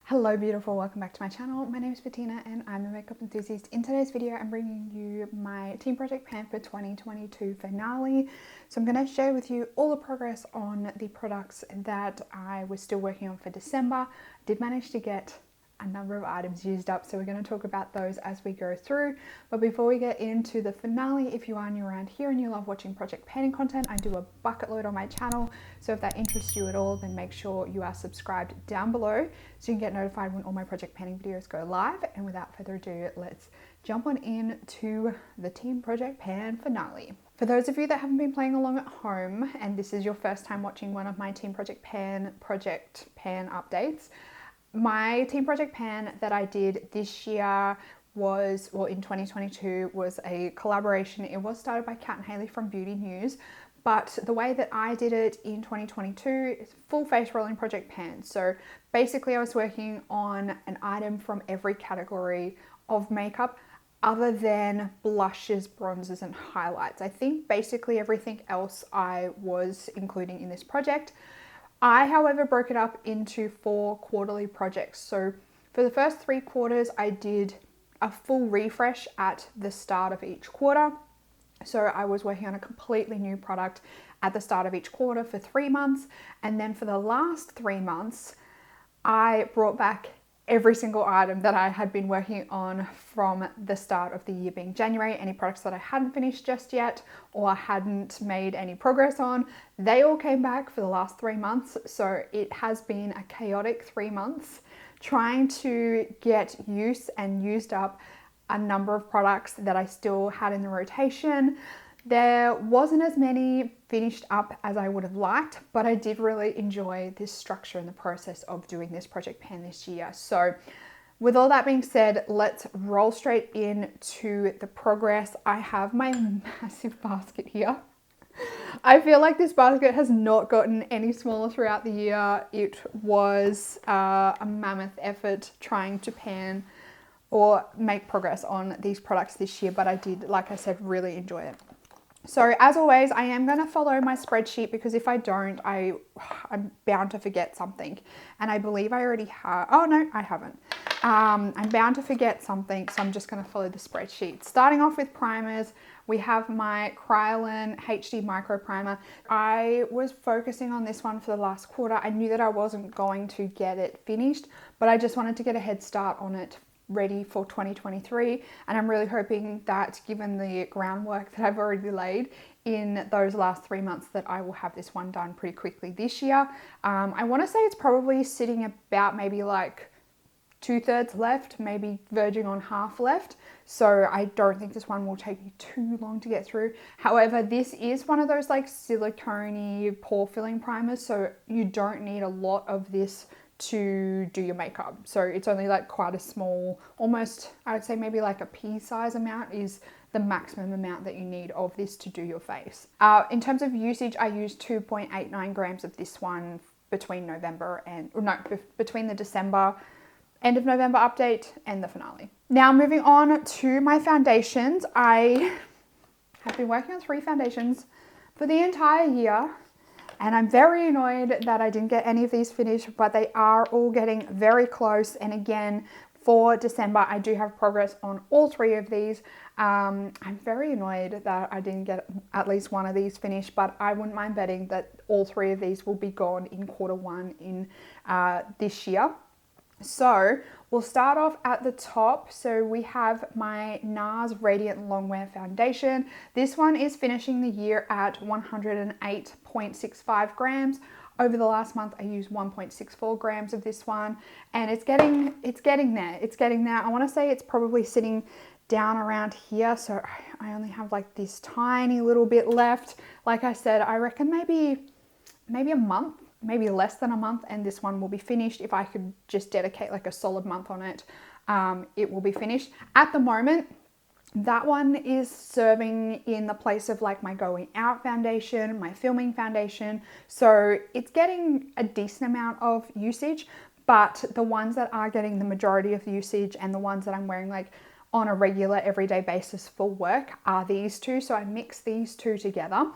Hello beautiful, welcome back to my channel. My name is Bettina and I'm a makeup enthusiast. In today's video I'm bringing you my Team Project Pan for 2022 finale. So I'm going to share with you all the progress on the products that I was still working on for December. I did manage to get a number of items used up, so we're going to talk about those as we go through. But before we get into the finale, if you are new around here and you love watching project panning content, I do a bucket load on my channel, so if that interests you at all, then make sure you are subscribed down below so you can get notified when all my project panning videos go live. And without further ado, let's jump on in to the Team Project Pan finale. For those of you that haven't been playing along at home and this is your first time watching one of my Team Project Pan updates, my Team Project Pan that I did this year was, well, in 2022, was a collaboration. It was started by Kat and Haley from Beauty News, but the way that I did it in 2022 is full face rolling project pan. So basically I was working on an item from every category of makeup other than blushes, bronzers and highlights. I think basically everything else I was including in this project. I, however, broke it up into 4 quarterly projects. So for the first 3 quarters, I did a full refresh at the start of each quarter. So I was working on a completely new product at the start of each quarter for 3 months. And then for the last 3 months, I brought back every single item that I had been working on from the start of the year, being January. Any products that I hadn't finished just yet or hadn't made any progress on, they all came back for the last 3 months. So it has been a chaotic 3 months trying to get used up a number of products that I still had in the rotation. There wasn't as many finished up as I would have liked, but I did really enjoy this structure and the process of doing this project pan this year. So with all that being said, let's roll straight into the progress. I have my massive basket here. I feel like this basket has not gotten any smaller throughout the year. It was a mammoth effort trying to pan or make progress on these products this year, but I did, like I said, really enjoy it. So as always, I am going to follow my spreadsheet because if I don't, I'm bound to forget something. And I believe I already have, oh no, I haven't. I'm bound to forget something, so I'm just going to follow the spreadsheet. Starting off with primers, we have my Kryolan HD Micro Primer. I was focusing on this one for the last quarter. I knew that I wasn't going to get it finished, but I just wanted to get a head start on it, ready for 2023, and I'm really hoping that given the groundwork that I've already laid in those last 3 months that I will have this one done pretty quickly this year. I want to say it's probably sitting about maybe like 2/3 left, maybe verging on half left, so I don't think this one will take me too long to get through. However, this is one of those like silicone-y pore filling primers, so you don't need a lot of this to do your makeup. So it's only like quite a small, almost I would say maybe like a pea size amount is the maximum amount that you need of this to do your face. In terms of usage, I used 2.89 grams of this one between between the December, end of November update and the finale. Now moving on to my foundations. I have been working on 3 foundations for the entire year. And I'm very annoyed that I didn't get any of these finished, but they are all getting very close. And again, for December, I do have progress on all 3 of these. I'm very annoyed that I didn't get at least one of these finished, but I wouldn't mind betting that all 3 of these will be gone in quarter 1 in this year. So we'll start off at the top. So we have my NARS Radiant Longwear Foundation. This one is finishing the year at 108.65 grams. Over the last month, I used 1.64 grams of this one, and it's getting there. It's getting there. I want to say it's probably sitting down around here. So I only have like this tiny little bit left. Like I said, I reckon maybe a month, maybe less than a month, and this one will be finished. If I could just dedicate like a solid month on it, it will be finished. At the moment, that one is serving in the place of like my going out foundation, my filming foundation. So it's getting a decent amount of usage, but the ones that are getting the majority of the usage and the ones that I'm wearing like on a regular everyday basis for work are these 2. So I mix these 2 together.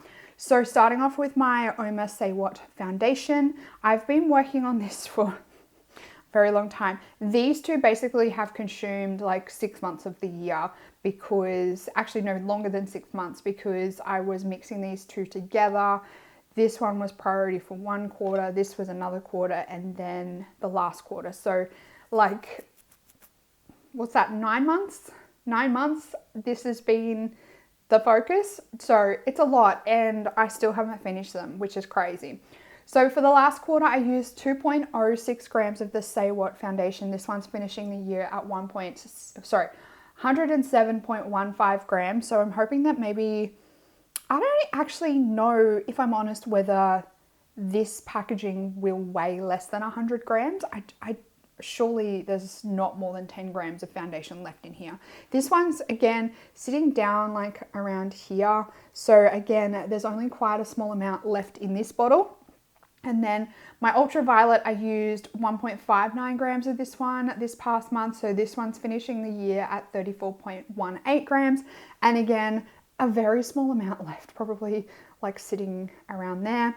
So starting off with my Oma Say What foundation, I've been working on this for a very long time. These two basically have consumed like 6 months of the year, because actually no, longer than 6 months, because I was mixing these two together. This one was priority for 1 quarter, this was another quarter, and then the last quarter. So like, what's that, 9 months? 9 months this has been the focus. So it's a lot, and I still haven't finished them, which is crazy. So for the last quarter, I used 2.06 grams of the Say What foundation. This one's finishing the year at 107.15 grams. So I'm hoping that maybe, I don't actually know, if I'm honest, whether this packaging will weigh less than 100 grams. I surely there's not more than 10 grams of foundation left in here. This one's, again, sitting down like around here. So again, there's only quite a small amount left in this bottle. And then my ultraviolet, I used 1.59 grams of this one this past month. So this one's finishing the year at 34.18 grams. And again, a very small amount left, probably like sitting around there.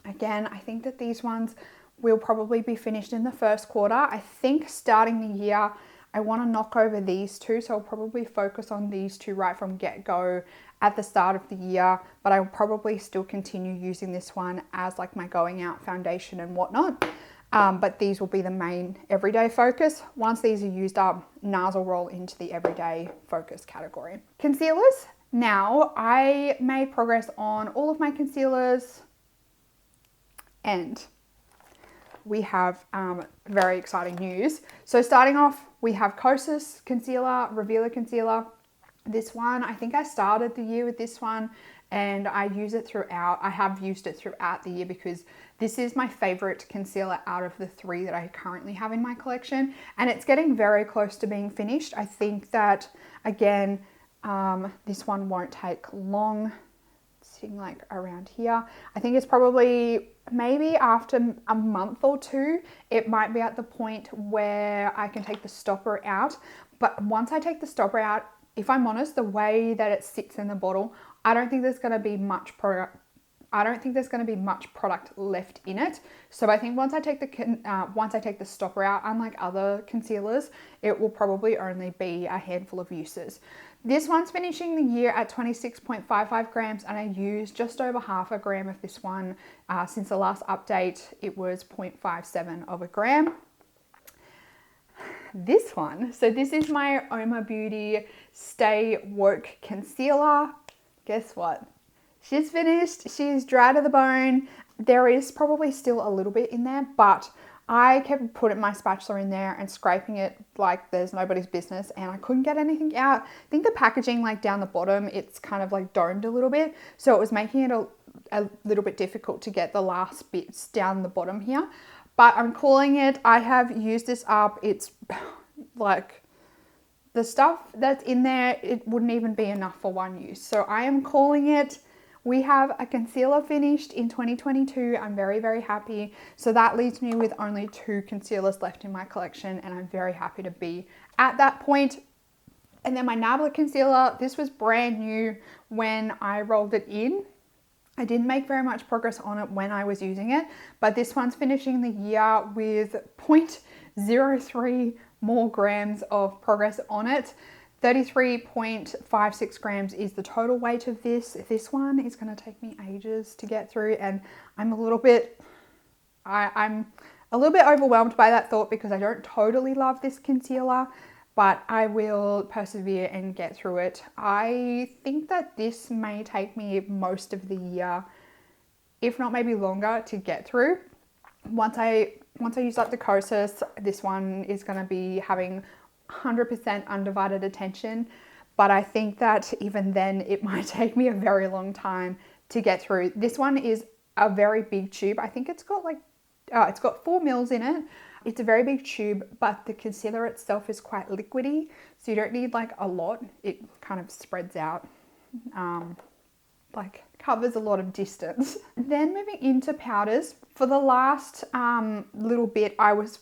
Again, I think that these ones will probably be finished in the first quarter. I think starting the year, I want to knock over these two. So I'll probably focus on these two right from get-go at the start of the year, but I will probably still continue using this one as like my going out foundation and whatnot. But these will be the main everyday focus. Once these are used up, NARS will roll into the everyday focus category. Concealers. Now, I made progress on all of my concealers, and we have very exciting news. So starting off, we have Kosas Concealer, Revealer Concealer. This one, I think I started the year with this one, and I use it throughout. I have used it throughout the year because this is my favorite concealer out of the 3 that I currently have in my collection, and it's getting very close to being finished. I think that, again, this one won't take long. It's sitting like around here. I think it's probably maybe after a month or 2, it might be at the point where I can take the stopper out. But once I take the stopper out, if I'm honest, the way that it sits in the bottle, I don't think there's going to be much product. I don't think there's going to be much product left in it. So I think once I take the stopper out, unlike other concealers, it will probably only be a handful of uses. This one's finishing the year at 26.55 grams, and I used just over half a gram of this one. Since the last update, it was 0.57 of a gram. This one, so this is my Oma Beauty Stay Woke Concealer. Guess what? She's finished. She's dry to the bone. There is probably still a little bit in there, but I kept putting my spatula in there and scraping it like there's nobody's business, and I couldn't get anything out. I think the packaging, like down the bottom, it's kind of like domed a little bit, so it was making it a little bit difficult to get the last bits down the bottom here. But I'm calling it. I have used this up. It's like the stuff that's in there, it wouldn't even be enough for one use. So I am calling it. We have a concealer finished in 2022. I'm very, very happy. So that leaves me with only 2 concealers left in my collection, and I'm very happy to be at that point. And then my Nabla concealer, this was brand new when I rolled it in. I didn't make very much progress on it when I was using it, but this one's finishing the year with 0.03 more grams of progress on it. 33.56 grams is the total weight of this. This one is going to take me ages to get through, and I'm a little bit overwhelmed by that thought because I don't totally love this concealer, but I will persevere and get through it. I think that this may take me most of the year, if not maybe longer, to get through. Once I use up the Kosas, this one is going to be having 100% undivided attention, but I think that even then it might take me a very long time to get through. This one is a very big tube. I think it's got like it's got 4 mils in it. It's a very big tube, but the concealer itself is quite liquidy, so you don't need like a lot. It kind of spreads out, like covers a lot of distance. Then moving into powders, for the last little bit, I was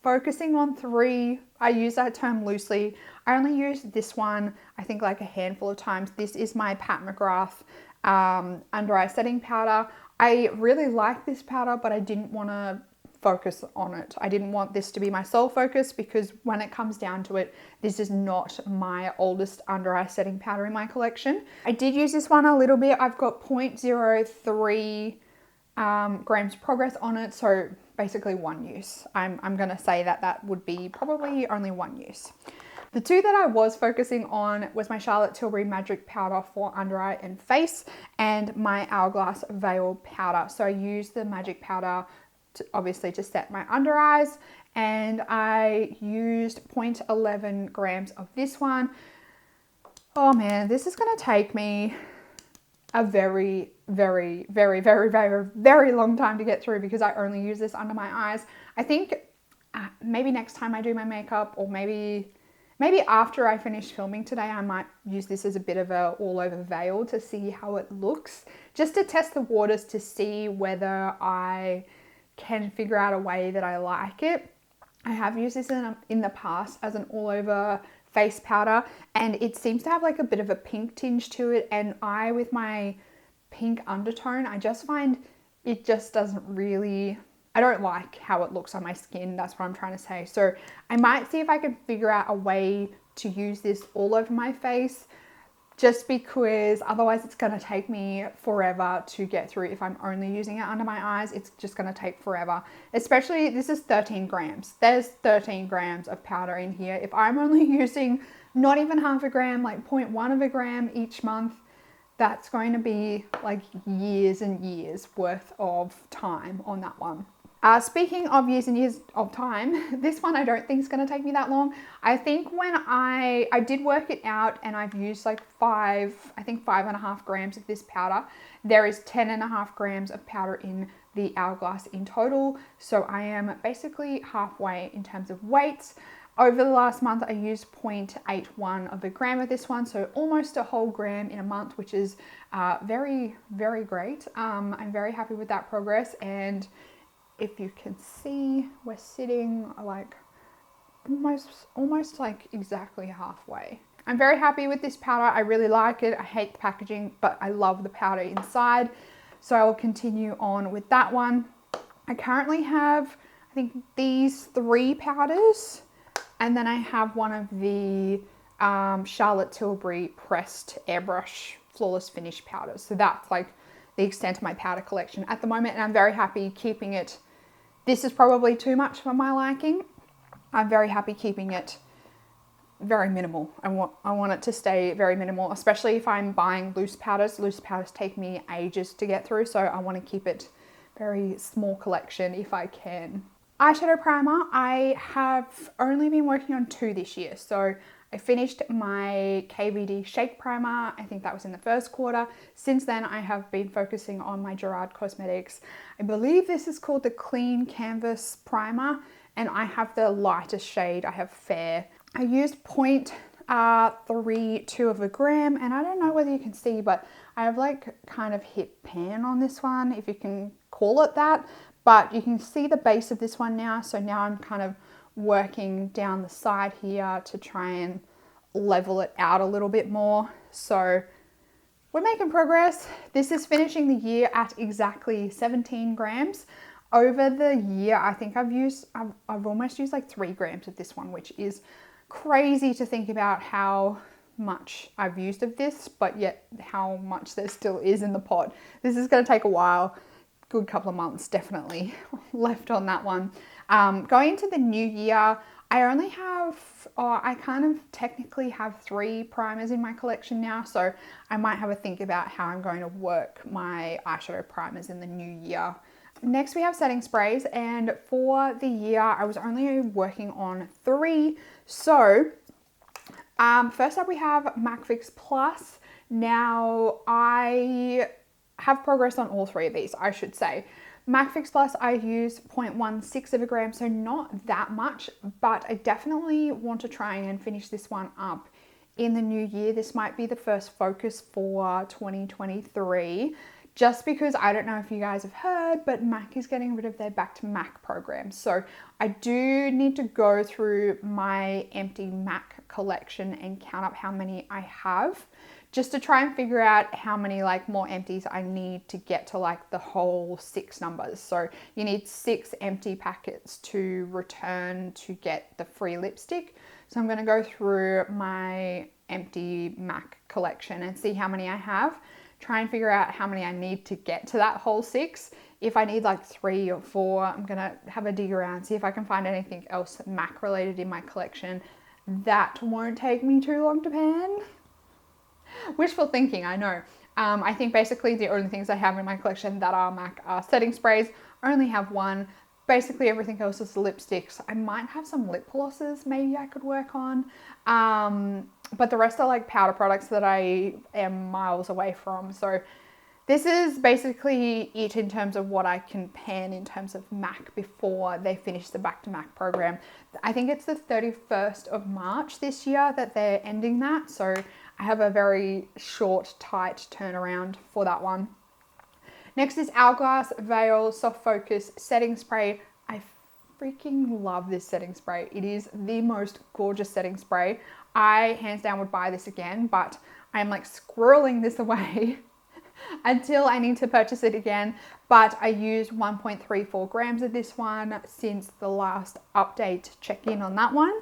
focusing on 3. I use that term loosely. I only used this one, I think, like a handful of times. This is my Pat McGrath under eye setting powder. I really like this powder, but I didn't want to focus on it. I didn't want this to be my sole focus because when it comes down to it, this is not my oldest under eye setting powder in my collection. I did use this one a little bit. I've got 0.03 grams progress on it, so basically one use. I'm going to say that would be probably only one use. The two that I was focusing on was my Charlotte Tilbury Magic Powder for under eye and face and my Hourglass Veil Powder. So I used the Magic Powder obviously to set my under eyes, and I used 0.11 grams of this one. Oh man, this is going to take me a very long time to get through because I only use this under my eyes. I think maybe next time I do my makeup, or maybe after I finish filming today, I might use this as a bit of a all over veil to see how it looks, just to test the waters to see whether I can figure out a way that I like it. I have used this in the past as an all over face powder, and it seems to have like a bit of a pink tinge to it, and with my pink undertone, I just find it just doesn't really, I don't like how it looks on my skin. That's what I'm trying to say. So I might see if I can figure out a way to use this all over my face, just because otherwise it's going to take me forever to get through. If I'm only using it under my eyes, it's just going to take forever. Especially, this is 13 grams. There's 13 grams of powder in here. If I'm only using not even half a gram, like 0.1 of a gram each month, that's going to be like years and years worth of time on that one. Speaking of years and years of time, this one I don't think is going to take me that long. I think when I did work it out, and I've used like 5.5 grams of this powder. There is 10.5 grams of powder in the Hourglass in total. So I am basically halfway in terms of weights. Over the last month, I used 0.81 of a gram of this one, so almost a whole gram in a month, which is very great. I'm very happy with that progress, and if you can see, we're sitting like almost like exactly halfway. I'm very happy with this powder. I really like it. I hate the packaging, but I love the powder inside. So I will continue on with that one. I currently have, I think, these 3 powders, and then I have one of the Charlotte Tilbury pressed airbrush flawless finish powders. So that's like the extent of my powder collection at the moment, and I'm very happy keeping it. This is probably too much for my liking. I'm very happy keeping it very minimal. I want it to stay very minimal, especially if I'm buying loose powders. Loose powders take me ages to get through, so I want to keep it very small collection if I can. Eyeshadow primer, I have only been working on 2 this year. So I finished my KVD Shake Primer. I think that was in the first quarter. Since then, I have been focusing on my Gerard Cosmetics. I believe this is called the Clean Canvas Primer, and I have the lightest shade. I have Fair. I used 0.32 of a gram, and I don't know whether you can see, but I have like kind of hit pan on this one, if you can call it that. But you can see the base of this one now. So now I'm kind of working down the side here to try and level it out a little bit more. So we're making progress. This is finishing the year at exactly 17 grams. Over the year, I think I've almost used like 3 grams of this one, which is crazy to think about how much I've used of this, but yet how much there still is in the pot. This is going to take a while. Good couple of months definitely left on that one. Going into the new year, I only have, I kind of technically have 3 primers in my collection now, so I might have a think about how I'm going to work my eyeshadow primers in the new year. Next we have setting sprays, and for the year I was only working on 3. So first up we have MAC Fix Plus. Now I have progressed on all 3 of these, I should say. MAC Fix Plus, I use 0.16 of a gram, so not that much, but I definitely want to try and finish this one up in the new year. This might be the first focus for 2023, just because I don't know if you guys have heard, but MAC is getting rid of their Back to MAC program. So I do need to go through my empty MAC collection and count up how many I have, just to try and figure out how many like more empties I need to get to like the whole 6 numbers. So you need 6 empty packets to return to get the free lipstick. So I'm going to go through my empty MAC collection and see how many I have, try and figure out how many I need to get to that whole 6. If I need like 3 or 4, I'm going to have a dig around, see if I can find anything else MAC related in my collection. That won't take me too long to pan. Wishful thinking, I know. I think basically the only things I have in my collection that are MAC are setting sprays. I only have 1. Basically everything else is lipsticks. I might have some lip glosses maybe I could work on. But the rest are like powder products that I am miles away from. So this is basically it in terms of what I can pan in terms of MAC before they finish the Back to MAC program. I think it's the 31st of March this year that they're ending that. So I have a very short, tight turnaround for that one. Next is Hourglass Veil Soft Focus Setting Spray. I freaking love this setting spray. It is the most gorgeous setting spray. I hands down would buy this again, but I'm like squirreling this away until I need to purchase it again. But I used 1.34 grams of this one since the last update check-in on that one.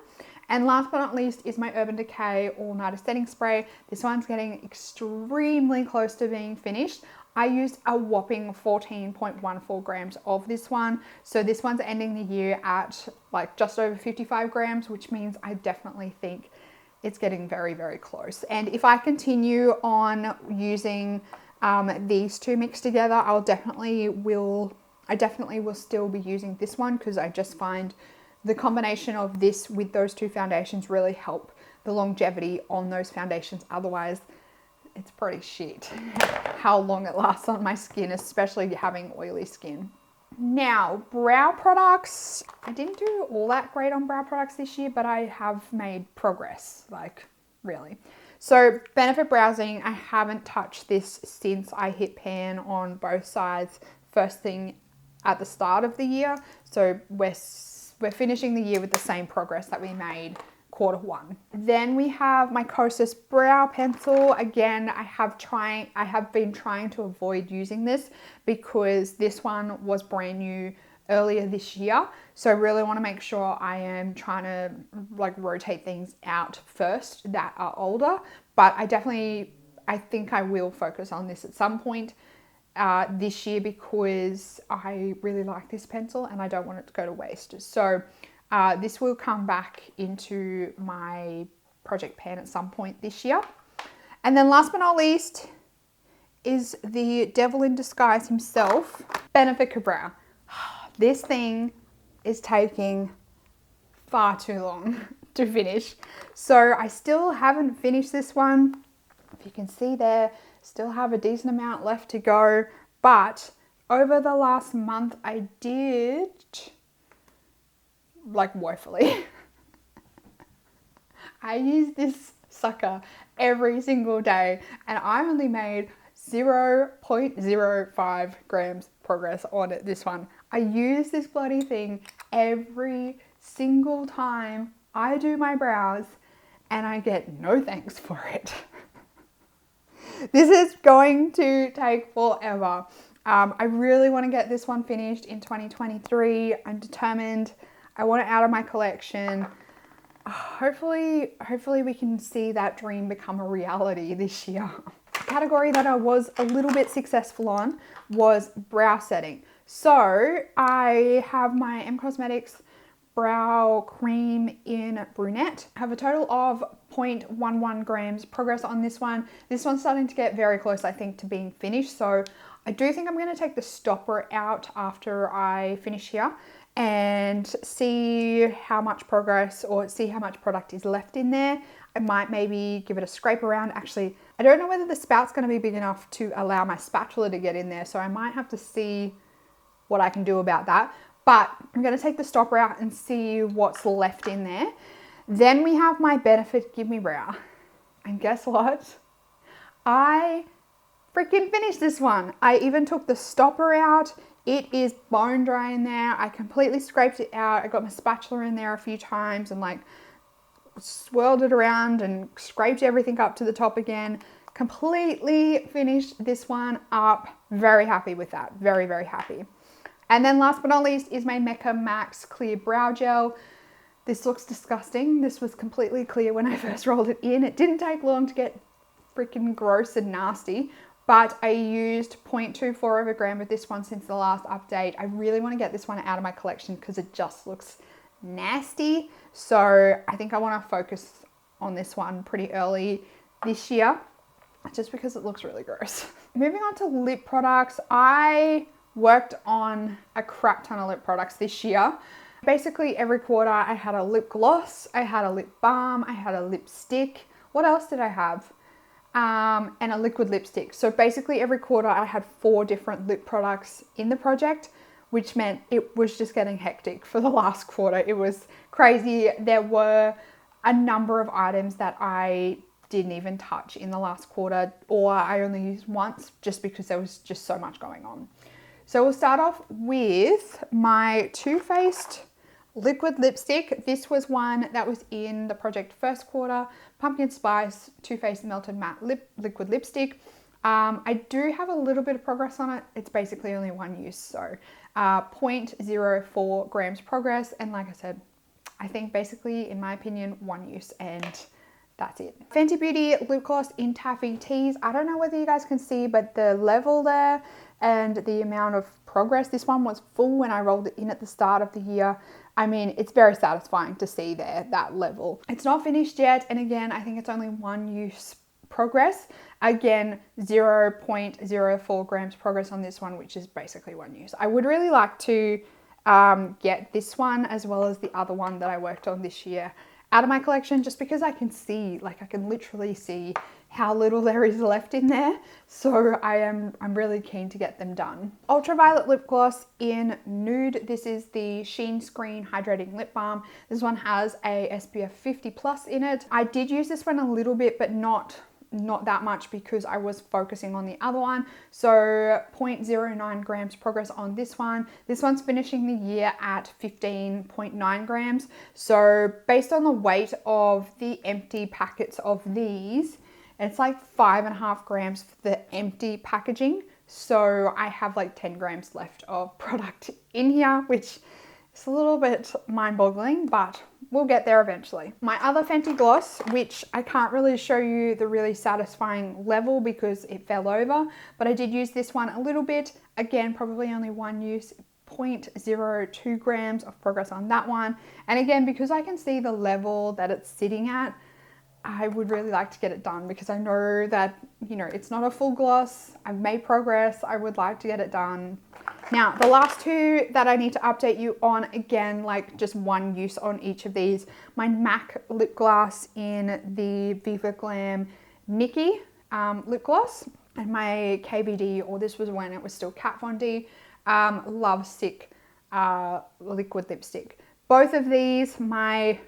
And last but not least is my Urban Decay All Nighter Setting Spray. This one's getting extremely close to being finished. I used a whopping 14.14 grams of this one. So this one's ending the year at like just over 55 grams, which means I definitely think it's getting very, very close. And if I continue on using these two mixed together, I definitely will still be using this one, because I just find the combination of this with those two foundations really help the longevity on those foundations. Otherwise, it's pretty shit how long it lasts on my skin, especially having oily skin. Now, brow products. I didn't do all that great on brow products this year, but I have made progress, like really. So Benefit Browsing, I haven't touched this since I hit pan on both sides first thing at the start of the year. So we're finishing the year with the same progress that we made Q1. Then we have my Kosas brow pencil. Again, I have been trying to avoid using this because this one was brand new earlier this year. So I really want to make sure I am trying to like rotate things out first that are older. But I think I will focus on this at some point this year, because I really like this pencil and I don't want it to go to waste. So this will come back into my project pan at some point this year. And then last but not least is the devil in disguise himself, Benefit Cabral. This thing is taking far too long to finish. So I still haven't finished this one. If you can see there, still have a decent amount left to go. But over the last month, I did like woefully. I use this sucker every single day and I only made 0.05 grams progress on it, this one. I use this bloody thing every single time I do my brows and I get no thanks for it. This is going to take forever. I really want to get this one finished in 2023. I'm determined. I want it out of my collection. Hopefully we can see that dream become a reality this year. The category that I was a little bit successful on was brow setting. So I have my M Cosmetics brow cream in brunette. I have a total of 0.11 grams progress on this one. This one's starting to get very close, I think, to being finished. So I do think I'm going to take the stopper out after I finish here and see how much progress or see how much product is left in there. I might maybe give it a scrape around. Actually, I don't know whether the spout's going to be big enough to allow my spatula to get in there. So I might have to see what I can do about that. But I'm going to take the stopper out and see what's left in there. Then we have my Benefit Give Me Brow. And guess what? I freaking finished this one. I even took the stopper out. It is bone dry in there. I completely scraped it out. I got my spatula in there a few times and like swirled it around and scraped everything up to the top again. completely finished this one up. Very happy with that. Very, very happy. And then last but not least is my Mecca Max Clear Brow Gel. This looks disgusting. This was completely clear when I first rolled it in. It didn't take long to get freaking gross and nasty, but I used 0.24 of a gram with this one since the last update. I really want to get this one out of my collection because it just looks nasty. So I think I want to focus on this one pretty early this year, just because it looks really gross. Moving on to lip products, I worked on a crap ton of lip products this year. Basically every quarter I had a lip gloss, I had a lip balm, I had a lipstick. What else did I have? And a liquid lipstick. So basically every quarter I had 4 different lip products in the project, which meant it was just getting hectic for the last quarter. It was crazy. There were a number of items that I didn't even touch in the last quarter, or I only used once just because there was just so much going on. So we'll start off with my Too Faced liquid lipstick. This was one that was in the project first quarter, Pumpkin Spice Too Faced Melted Matte Liquid Lipstick. I do have a little bit of progress on it. It's basically only one use, so 0.04 grams progress. And like I said, I think basically, in my opinion, one use, and that's it. Fenty Beauty lip gloss in Taffy Tease. I don't know whether you guys can see, but the level there and the amount of progress, this one was full when I rolled it in at the start of the year. I mean, it's very satisfying to see there, that level. It's not finished yet, and again, I think it's only one use progress. Again, 0.04 grams progress on this one, which is basically one use. I would really like to get this one as well as the other one that I worked on this year out of my collection, just because I can see, like I can literally see how little there is left in there. So I'm really keen to get them done. Ultraviolet lip gloss in Nude. This is the Sheen Screen Hydrating Lip Balm. This one has a SPF 50+ in it. I did use this one a little bit, but not that much because I was focusing on the other one. So 0.09 grams progress on this one. This one's finishing the year at 15.9 grams. So based on the weight of the empty packets of these, it's like 5.5 grams for the empty packaging. So I have like 10 grams left of product in here, which is a little bit mind-boggling, but we'll get there eventually. My other Fenty gloss, which I can't really show you the really satisfying level because it fell over, but I did use this one a little bit. Again, probably only one use, 0.02 grams of progress on that one. And again, because I can see the level that it's sitting at, I would really like to get it done because I know that, you know, it's not a full gloss. I've made progress. I would like to get it done. Now, the last two that I need to update you on, again, like just one use on each of these. My MAC lip gloss in the Viva Glam Nikki lip gloss, and my KVD, or this was when it was still Kat Von D, Love Sick liquid lipstick. Both of these, my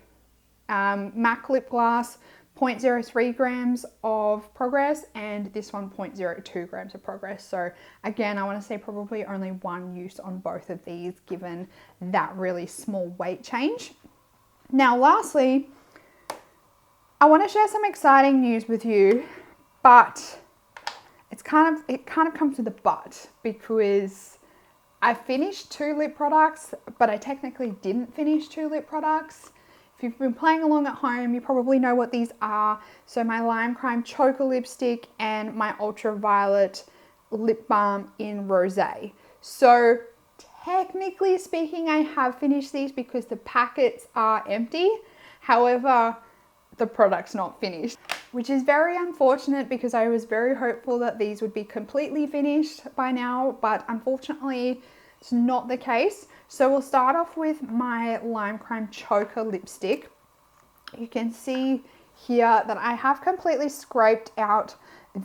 MAC lip gloss, 0.03 grams of progress, and this one 0.02 grams of progress. So again, I want to say probably only one use on both of these given that really small weight change. Now lastly, I want to share some exciting news with you, but it kind of comes with a but, because I finished 2 lip products, but I technically didn't finish 2 lip products. If you've been playing along at home, you probably know what these are. So my Lime Crime Choker lipstick and my Ultraviolet lip balm in Rosé. So technically speaking, I have finished these because the packets are empty. However, the product's not finished, which is very unfortunate because I was very hopeful that these would be completely finished by now, but unfortunately it's not the case. So we'll start off with my Lime Crime Choker lipstick. You can see here that I have completely scraped out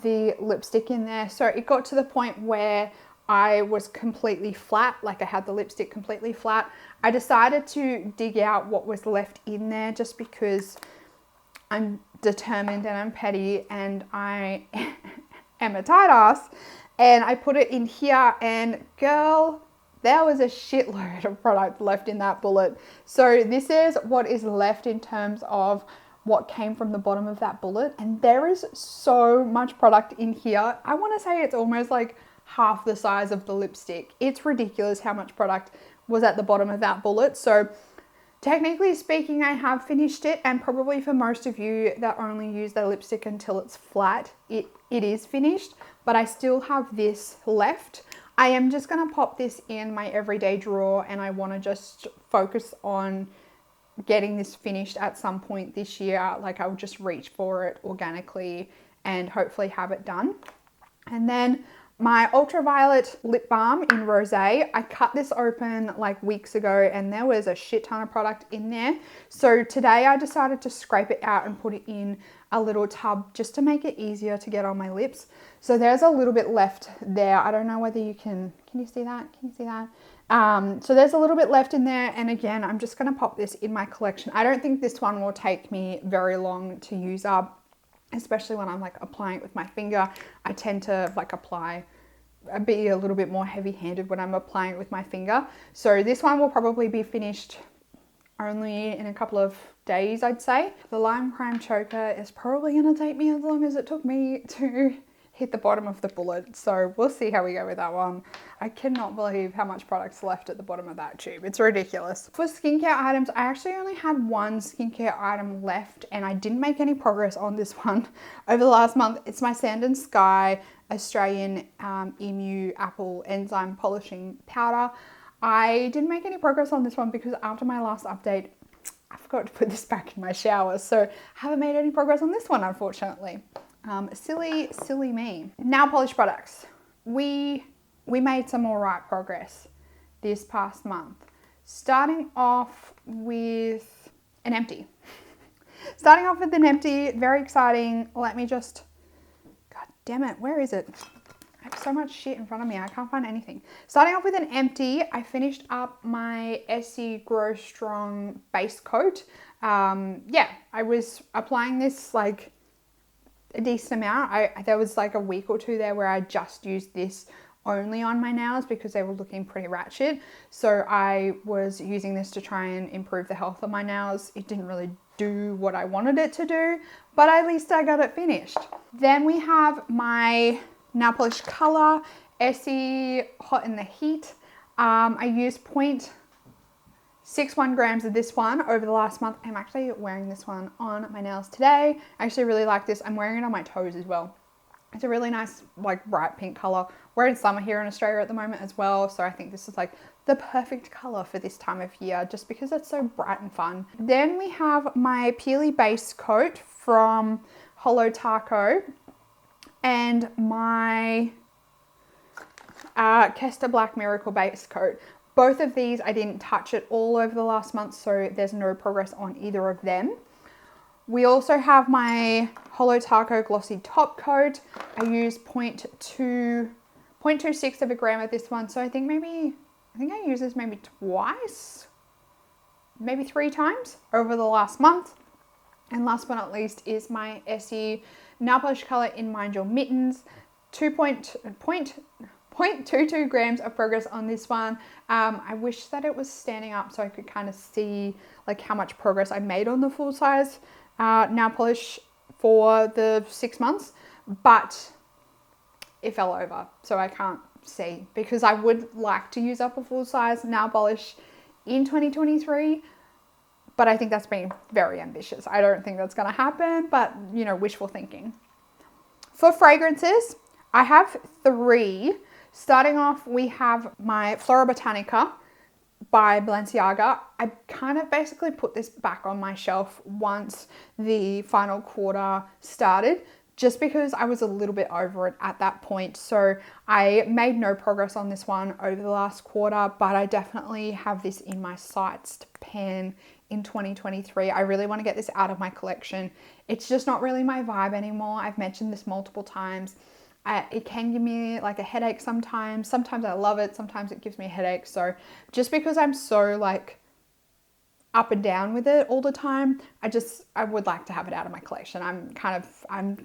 the lipstick in there. So it got to the point where I was completely flat, like I had the lipstick completely flat. I decided to dig out what was left in there just because I'm determined and I'm petty and I am a tight ass. And I put it in here, and girl, there was a shitload of product left in that bullet. So this is what is left in terms of what came from the bottom of that bullet, and there is so much product in here. I want to say it's almost like half the size of the lipstick. It's ridiculous how much product was at the bottom of that bullet. So technically speaking, I have finished it, and probably for most of you that only use their lipstick until it's flat, it is finished, but I still have this left. I am just going to pop this in my everyday drawer, and I want to just focus on getting this finished at some point this year. Like, I'll just reach for it organically and hopefully have it done. And then my ultraviolet lip balm in Rosé, I cut this open like weeks ago and there was a shit ton of product in there. So today I decided to scrape it out and put it in a little tub just to make it easier to get on my lips. So there's a little bit left there. I don't know whether you can you see that? Can you see that? So there's a little bit left in there, and again, I'm just going to pop this in my collection. I don't think this one will take me very long to use up, especially when I'm like applying it with my finger. I tend to like be a little bit more heavy-handed when I'm applying it with my finger. So this one will probably be finished only in a couple of days, I'd say. The Lime Crime Choker is probably going to take me as long as it took me to hit the bottom of the bullet. So we'll see how we go with that one. I cannot believe how much product's left at the bottom of that tube. It's ridiculous. For skincare items, I actually only had one skincare item left, and I didn't make any progress on this one over the last month. It's my Sand & Sky Australian Emu Apple Enzyme Polishing Powder. I didn't make any progress on this one because after my last update, I forgot to put this back in my shower. So I haven't made any progress on this one, unfortunately. Silly me. Nail polish products. We made some all right progress this past month. Starting off with an empty. Very exciting. Let me just, God damn it, where is it? I have so much shit in front of me, I can't find anything. Starting off with an empty, I finished up my Essie Grow Strong base coat. Yeah, I was applying this like a decent amount. There was like a week or two there where I just used this only on my nails because they were looking pretty ratchet. So I was using this to try and improve the health of my nails. It didn't really do what I wanted it to do, but at least I got it finished. Then we have my nail polish color, Essie Hot in the Heat. I used 0.61 grams of this one over the last month. I'm actually wearing this one on my nails today. I actually really like this. I'm wearing it on my toes as well. It's a really nice, like, bright pink color. We're in summer here in Australia at the moment as well, so I think this is like the perfect color for this time of year just because it's so bright and fun. Then we have my Peely base coat from Holo Taco and my Kester Black Miracle base coat. Both of these I didn't touch at all over the last month, so there's no progress on either of them. We also have my Holo Taco Glossy Top Coat. I used 0.26 of a gram of this one, so I think I used this maybe twice, maybe 3 times over the last month. And last but not least is my Essie nail polish color in Mind Your Mittens. 0.22 grams of progress on this one. I wish that it was standing up so I could kind of see like how much progress I made on the full size nail polish for the 6 months, but it fell over, so I can't see, because I would like to use up a full size nail polish in 2023, but I think that's being very ambitious. I don't think that's going to happen, but you know, wishful thinking. For fragrances, I have 3. Starting off, we have my Flora Botanica by Balenciaga. I kind of basically put this back on my shelf once the final quarter started, just because I was a little bit over it at that point. So I made no progress on this one over the last quarter, but I definitely have this in my sights to pan in 2023. I really want to get this out of my collection. It's just not really my vibe anymore. I've mentioned this multiple times. It can give me like a headache sometimes. Sometimes I love it. Sometimes it gives me a headache. So just because I'm so like up and down with it all the time, I would like to have it out of my collection. I'm kind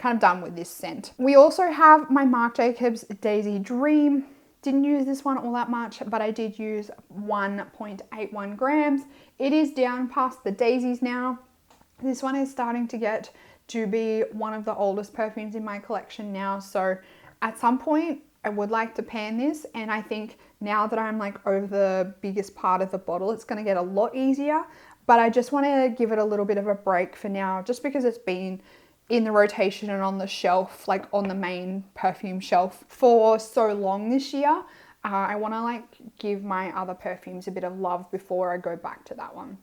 of done with this scent. We also have my Marc Jacobs Daisy Dream. Didn't use this one all that much, but I did use 1.81 grams. It is down past the daisies now, This one is starting to get to be one of the oldest perfumes in my collection now. So at some point I would like to pan this, and I think now that I'm like over the biggest part of the bottle, it's going to get a lot easier. But I just want to give it a little bit of a break for now, just because it's been in the rotation and on the shelf, like on the main perfume shelf for so long this year. I want to like give my other perfumes a bit of love before I go back to that one.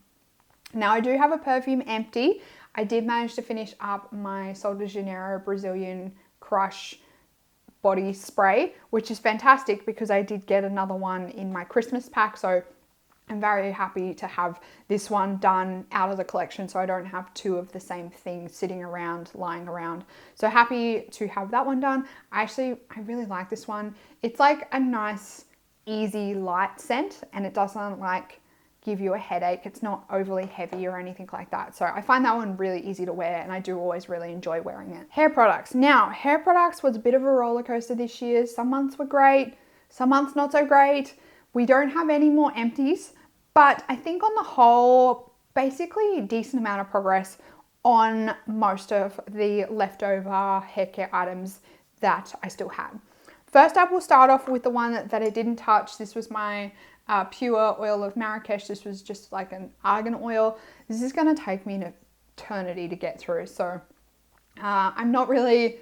Now I do have a perfume empty. I did manage to finish up my Sol de Janeiro Brazilian Crush body spray, which is fantastic because I did get another one in my Christmas pack. So I'm very happy to have this one done out of the collection, so I don't have two of the same thing sitting around, lying around. So happy to have that one done. I really like this one. It's like a nice, easy, light scent, and it doesn't like give you a headache. It's not overly heavy or anything like that. So I find that one really easy to wear, and I do always really enjoy wearing it. Hair products. Now, hair products was a bit of a roller coaster this year. Some months were great, some months not so great. We don't have any more empties, but I think on the whole, basically a decent amount of progress on most of the leftover hair care items that I still had. First up, we'll start off with the one that I didn't touch. This was my pure oil of Marrakesh. This was just like an argan oil. This is going to take me an eternity to get through, so I'm not really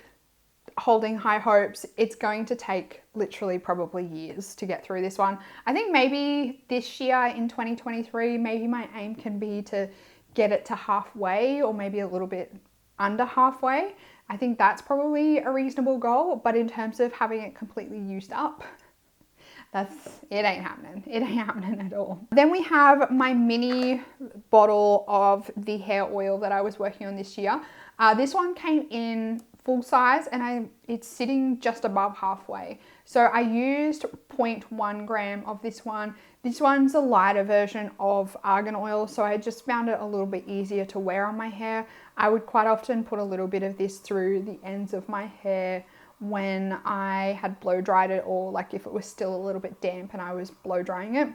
holding high hopes. It's going to take literally probably years to get through this one. I think maybe this year in 2023, maybe my aim can be to get it to halfway, or maybe a little bit under halfway. I think that's probably a reasonable goal, but in terms of having it completely used up, it ain't happening. It ain't happening at all. Then we have my mini bottle of the hair oil that I was working on this year. This one came in full size, and it's sitting just above halfway. So I used 0.1 gram of this one. This one's a lighter version of argan oil, so I just found it a little bit easier to wear on my hair. I would quite often put a little bit of this through the ends of my hair when I had blow dried it, or like if it was still a little bit damp and I was blow drying it.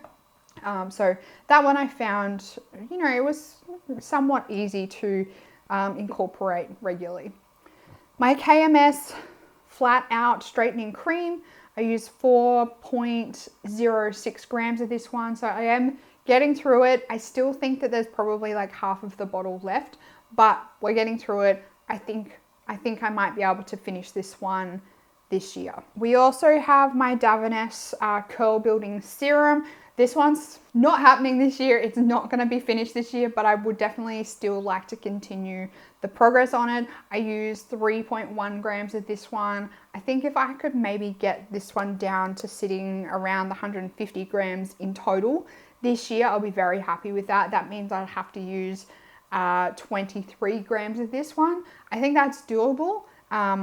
So that one I found, you know, it was somewhat easy to incorporate regularly. My KMS Flat Out Straightening Cream, I use 4.06 grams of this one, so I am getting through it. I still think that there's probably like half of the bottle left, but we're getting through it. I think I might be able to finish this one this year. We also have my Davines Curl Building Serum. This one's not happening this year. It's not going to be finished this year, but I would definitely still like to continue the progress on it. I use 3.1 grams of this one. I think if I could maybe get this one down to sitting around the 150 grams in total this year, I'll be very happy with that. That means I'd have to use 23 grams of this one. I think that's doable. I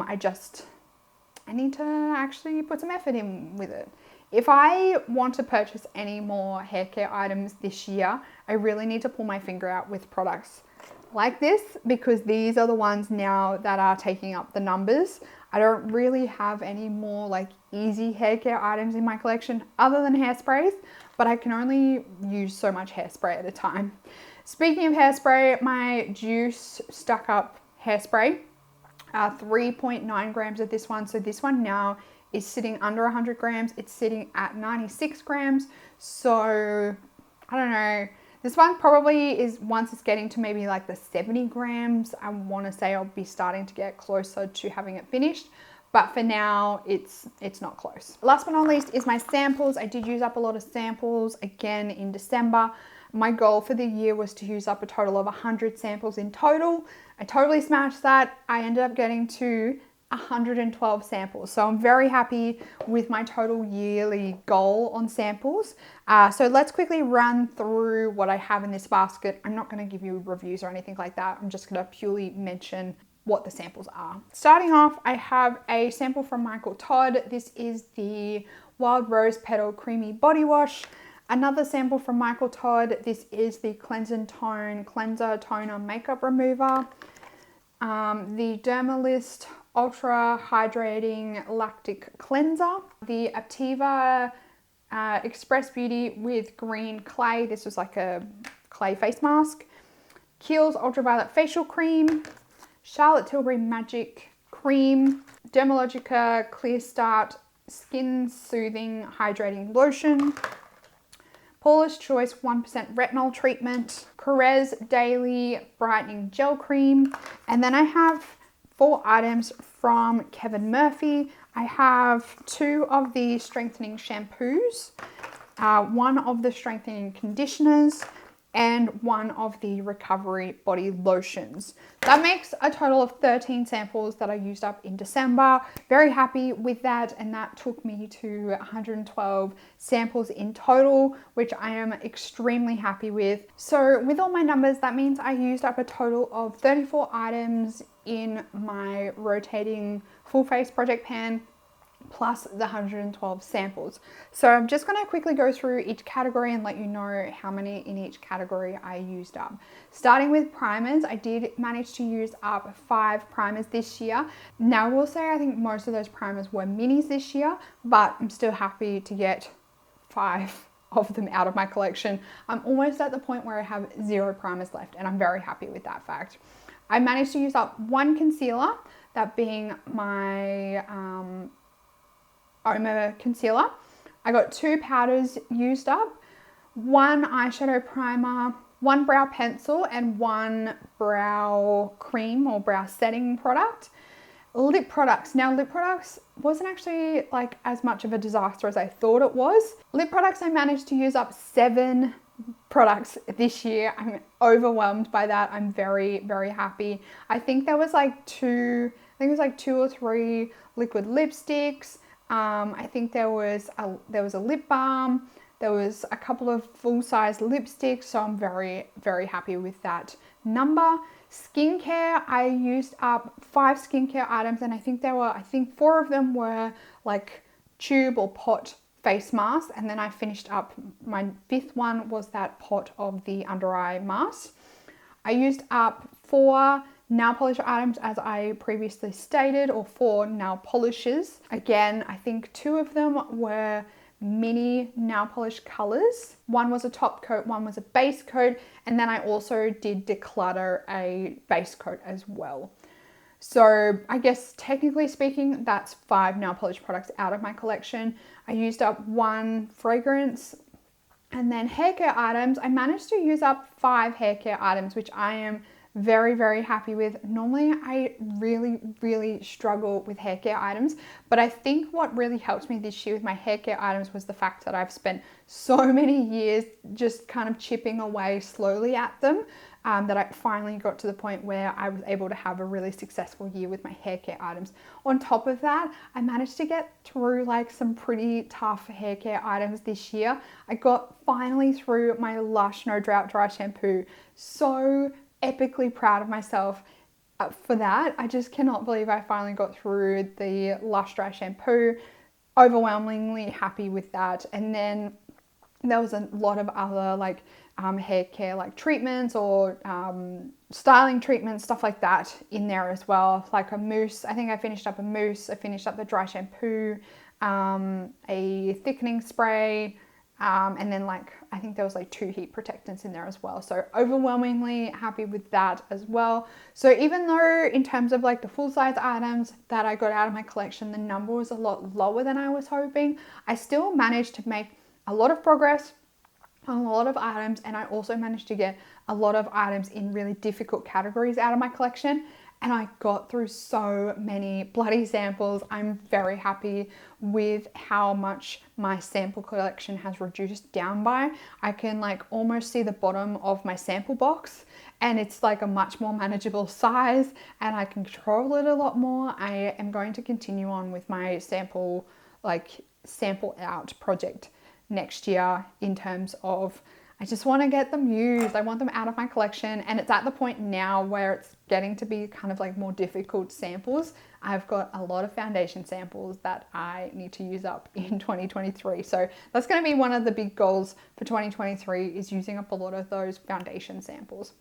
need to actually put some effort in with it. If I want to purchase any more hair care items this year, I really need to pull my finger out with products like this, because these are the ones now that are taking up the numbers. I don't really have any more like easy hair care items in my collection other than hairsprays, but I can only use so much hairspray at a time. Speaking of hairspray, my Juice Stuck Up hairspray, 3.9 grams of this one. So this one now is sitting under 100 grams. It's sitting at 96 grams. So I don't know. This one probably is, once it's getting to maybe like the 70 grams, I want to say I'll be starting to get closer to having it finished. But for now, it's not close. Last but not least is my samples. I did use up a lot of samples again in December. My goal for the year was to use up a total of 100 samples in total. I totally smashed that. I ended up getting to 112 samples. So I'm very happy with my total yearly goal on samples. So let's quickly run through what I have in this basket. I'm not going to give you reviews or anything like that. I'm just going to purely mention what the samples are. Starting off, I have a sample from Michael Todd. This is the Wild Rose Petal Creamy Body Wash. Another sample from Michael Todd. This is the Cleanse and Tone Cleanser Toner Makeup Remover. The Dermalist Ultra Hydrating Lactic Cleanser. The Aptiva Express Beauty with Green Clay. This was like a clay face mask. Kiehl's Ultraviolet Facial Cream, Charlotte Tilbury Magic Cream, Dermalogica Clear Start Skin Soothing Hydrating Lotion, Paula's Choice 1% Retinol Treatment, Carez Daily Brightening Gel Cream, and then I have 4 items from Kevin Murphy. I have 2 of the strengthening shampoos, 1 of the strengthening conditioners, and 1 of the recovery body lotions. That makes a total of 13 samples that I used up in December. Very happy with that, and that took me to 112 samples in total, which I am extremely happy with. So with all my numbers, that means I used up a total of 34 items in my rotating full face project pan, plus the 112 samples. So I'm just going to quickly go through each category and let you know how many in each category I used up. Starting with primers, I did manage to use up 5 primers this year. Now I will say I think most of those primers were minis this year, but I'm still happy to get 5 of them out of my collection. I'm almost at the point where I have 0 primers left, and I'm very happy with that fact. I managed to use up 1 concealer, that being my Oma concealer. I got 2 powders used up, 1 eyeshadow primer, 1 brow pencil, and 1 brow cream or brow setting product. Lip products. Now lip products wasn't actually like as much of a disaster as I thought it was. Lip products, I managed to use up 7 products this year. I'm overwhelmed by that. I'm very, very happy. I think there was like 2 or 3 liquid lipsticks. I think there was a lip balm. There was a couple of full-size lipsticks, so I'm very, very happy with that number. Skincare, I used up 5 skincare items, and I think 4 of them were like tube or pot face masks, and then I finished up, my 5th one was that pot of the under eye mask. I used up 4 nail polish items, as I previously stated, or 4 nail polishes. Again, I think 2 of them were mini nail polish colors. 1 was a top coat, 1 was a base coat, and then I also did declutter a base coat as well. So I guess technically speaking, that's 5 nail polish products out of my collection. I used up 1 fragrance. And then hair care items, I managed to use up 5 hair care items, which I am very, very happy with. Normally I really, really struggle with hair care items, but I think what really helped me this year with my hair care items was the fact that I've spent so many years just kind of chipping away slowly at them, that I finally got to the point where I was able to have a really successful year with my hair care items. On top of that, I managed to get through like some pretty tough hair care items this year. I got finally through my Lush No Drought Dry Shampoo. So epically proud of myself for that. I just cannot believe I finally got through the Lush Dry Shampoo. Overwhelmingly happy with that. And then there was a lot of other like hair care like treatments or styling treatments, stuff like that in there as well. Like a mousse. I think I finished up a mousse. I finished up the dry shampoo, a thickening spray, and then like I think there was like 2 heat protectants in there as well. So overwhelmingly happy with that as well. So even though in terms of like the full size items that I got out of my collection, the number was a lot lower than I was hoping, I still managed to make a lot of progress on a lot of items, and I also managed to get a lot of items in really difficult categories out of my collection, and I got through so many bloody samples. I'm very happy with how much my sample collection has reduced down by. I can like almost see the bottom of my sample box, and it's like a much more manageable size, and I can control it a lot more. I am going to continue on with my sample out project next year in terms of I just want to get them used. I want them out of my collection, and it's at the point now where it's getting to be kind of like more difficult samples. I've got a lot of foundation samples that I need to use up in 2023. So that's going to be one of the big goals for 2023, is using up a lot of those foundation samples.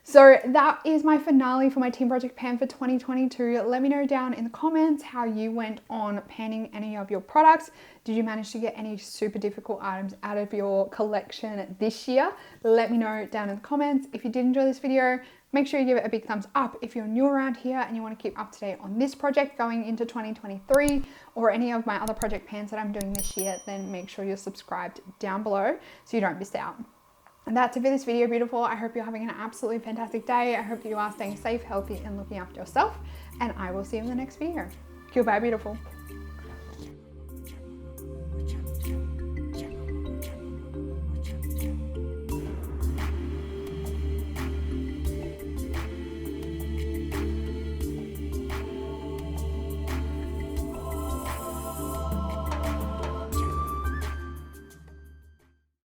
So that is my finale for my team project pan for 2022. Let me know down in the comments how you went on panning any of your products. Did you manage to get any super difficult items out of your collection this year? Let me know down in the comments. If you did enjoy this video, make sure you give it a big thumbs up. If you're new around here and you want to keep up to date on this project going into 2023 or any of my other project pans that I'm doing this year, then make sure you're subscribed down below so you don't miss out. And that's it for this video, beautiful. I hope you're having an absolutely fantastic day. I hope you are staying safe, healthy, and looking after yourself. And I will see you in the next video. Goodbye, beautiful.